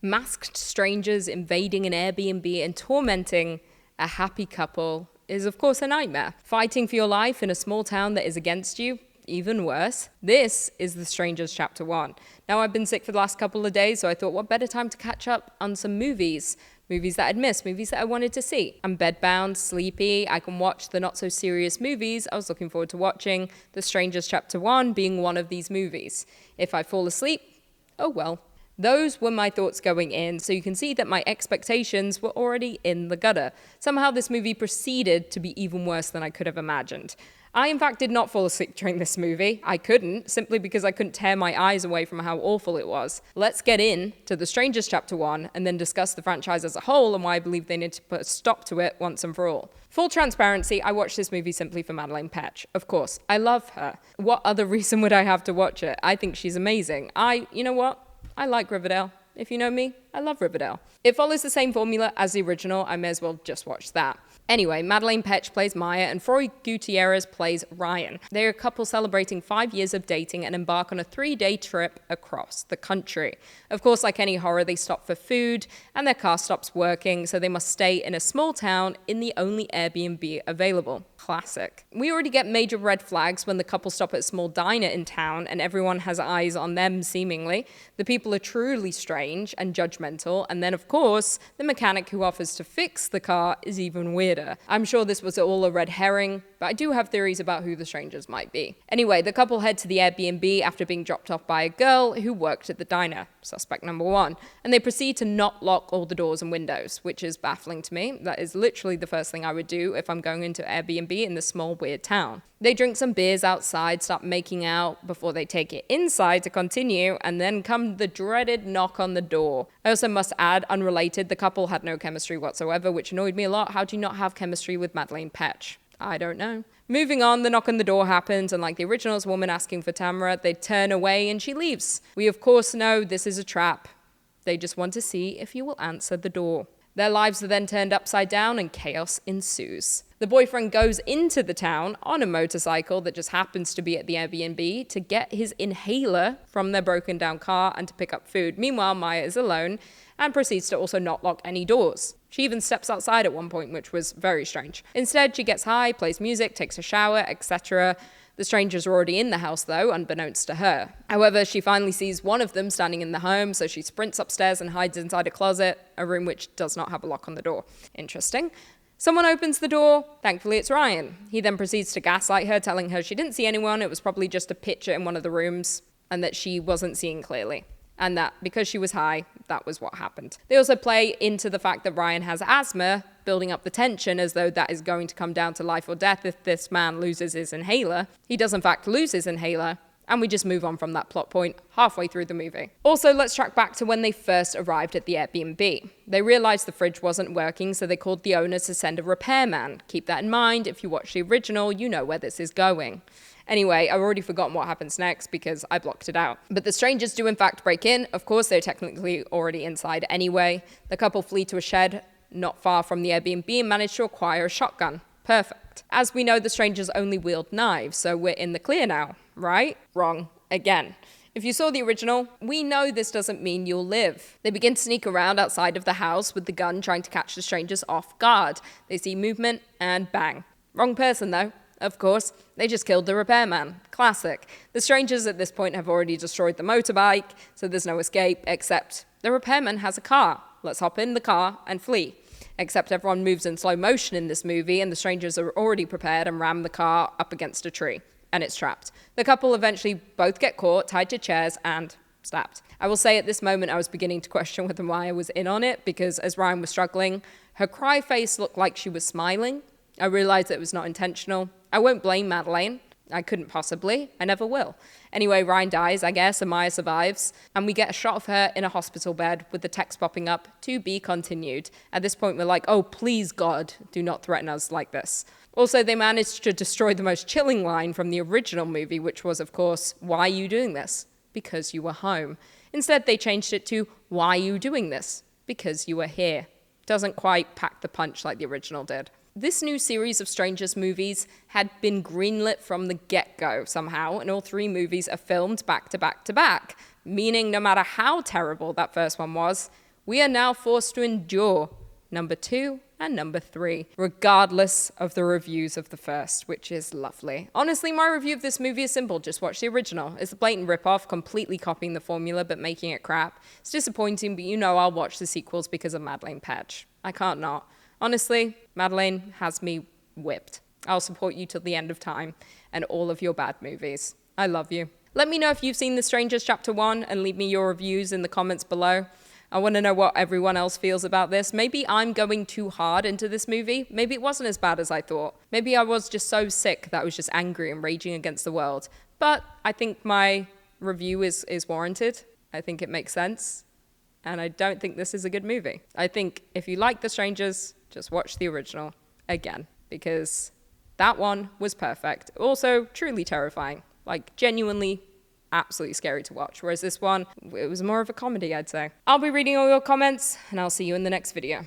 Masked strangers invading an Airbnb and tormenting a happy couple is of course a nightmare. Fighting for your life in a small town that is against you, even worse. This is The Strangers Chapter 1. Now, I've been sick for the last couple of days, so I thought what better time to catch up on some movies that I'd missed, movies that I wanted to see. I'm bedbound, sleepy, I can watch the not so serious movies. I was looking forward to watching The Strangers Chapter 1 being one of these movies. If I fall asleep, oh well. Those were my thoughts going in, so you can see that my expectations were already in the gutter. Somehow this movie proceeded to be even worse than I could have imagined. I, in fact, did not fall asleep during this movie. I couldn't, simply because I couldn't tear my eyes away from how awful it was. Let's get in to The Strangers Chapter 1 and then discuss the franchise as a whole and why I believe they need to put a stop to it once and for all. Full transparency, I watched this movie simply for Madelaine Petsch. Of course, I love her. What other reason would I have to watch it? I think she's amazing. You know what? I like Riverdale. If you know me, I love Riverdale. It follows the same formula as the original. I may as well just watch that. Anyway, Madelaine Petsch plays Maya and Froy Gutierrez plays Ryan. They're a couple celebrating 5 years of dating and embark on a 3-day trip across the country. Of course, like any horror, they stop for food and their car stops working, so they must stay in a small town in the only Airbnb available. Classic. We already get major red flags when the couple stop at a small diner in town and everyone has eyes on them, seemingly. The people are truly strange and judgmental, and then, of course, the mechanic who offers to fix the car is even weirder. I'm sure this was all a red herring, but I do have theories about who the strangers might be. Anyway, the couple head to the Airbnb after being dropped off by a girl who worked at the diner, suspect number 1, and they proceed to not lock all the doors and windows, which is baffling to me. That is literally the first thing I would do if I'm going into Airbnb in this small, weird town. They drink some beers outside, start making out before they take it inside to continue, and then come the dreaded knock on the door. I also must add, unrelated, the couple had no chemistry whatsoever, which annoyed me a lot. How do you not have chemistry with Madelaine Petsch? I don't know. Moving on, the knock on the door happens, and like the original's woman asking for Tamara, they turn away and she leaves. We of course know this is a trap. They just want to see if you will answer the door. Their lives are then turned upside down and chaos ensues. The boyfriend goes into the town on a motorcycle that just happens to be at the Airbnb to get his inhaler from their broken down car and to pick up food. Meanwhile, Maya is alone and proceeds to also not lock any doors. She even steps outside at one point, which was very strange. Instead, she gets high, plays music, takes a shower, etc. The strangers are already in the house, though, unbeknownst to her. However, she finally sees one of them standing in the home, so she sprints upstairs and hides inside a closet, a room which does not have a lock on the door. Interesting. Someone opens the door. Thankfully, it's Ryan. He then proceeds to gaslight her, telling her she didn't see anyone, it was probably just a picture in one of the rooms, and that she wasn't seeing clearly. And that because she was high, that was what happened. They also play into the fact that Ryan has asthma, building up the tension as though that is going to come down to life or death if this man loses his inhaler. He does in fact lose his inhaler, and we just move on from that plot point halfway through the movie. Also, let's track back to when they first arrived at the Airbnb. They realized the fridge wasn't working, so they called the owners to send a repairman. Keep that in mind. If you watch the original, you know where this is going. Anyway, I've already forgotten what happens next because I blocked it out. But the strangers do in fact break in. Of course, they're technically already inside anyway. The couple flee to a shed not far from the Airbnb and manage to acquire a shotgun. Perfect. As we know, the strangers only wield knives, so we're in the clear now, right? Wrong. Again. If you saw the original, we know this doesn't mean you'll live. They begin to sneak around outside of the house with the gun trying to catch the strangers off guard. They see movement and bang. Wrong person though. Of course, they just killed the repairman. Classic. The strangers at this point have already destroyed the motorbike, so there's no escape, except the repairman has a car. Let's hop in the car and flee. Except everyone moves in slow motion in this movie, and the strangers are already prepared and ram the car up against a tree. And it's trapped. The couple eventually both get caught, tied to chairs, and stabbed. I will say at this moment I was beginning to question whether Maya was in on it, because as Ryan was struggling, her cry face looked like she was smiling. I realized that it was not intentional. I won't blame Madelaine. I couldn't possibly. I never will. Anyway, Ryan dies, I guess, and Maya survives. And we get a shot of her in a hospital bed with the text popping up, "To be continued." At this point, we're like, oh, please, God, do not threaten us like this. Also, they managed to destroy the most chilling line from the original movie, which was, of course, "Why are you doing this?" Because you were home. Instead, they changed it to, "Why are you doing this?" Because you were here. Doesn't quite pack the punch like the original did. This new series of Strangers movies had been greenlit from the get-go somehow, and all 3 movies are filmed back to back to back, meaning no matter how terrible that first one was, we are now forced to endure number 2 and number 3, regardless of the reviews of the first, which is lovely. Honestly, my review of this movie is simple. Just watch the original. It's a blatant ripoff, completely copying the formula, but making it crap. It's disappointing, but you know I'll watch the sequels because of Madelaine Petsch. I can't not. Honestly, Madelaine has me whipped. I'll support you till the end of time and all of your bad movies. I love you. Let me know if you've seen The Strangers Chapter 1 and leave me your reviews in the comments below. I want to know what everyone else feels about this. Maybe I'm going too hard into this movie. Maybe it wasn't as bad as I thought. Maybe I was just so sick that I was just angry and raging against the world. But I think my review is warranted. I think it makes sense. And I don't think this is a good movie. I think if you like The Strangers, just watch the original again. Because that one was perfect. Also, truly terrifying. Like, genuinely absolutely scary to watch. Whereas this one, it was more of a comedy, I'd say. I'll be reading all your comments, and I'll see you in the next video.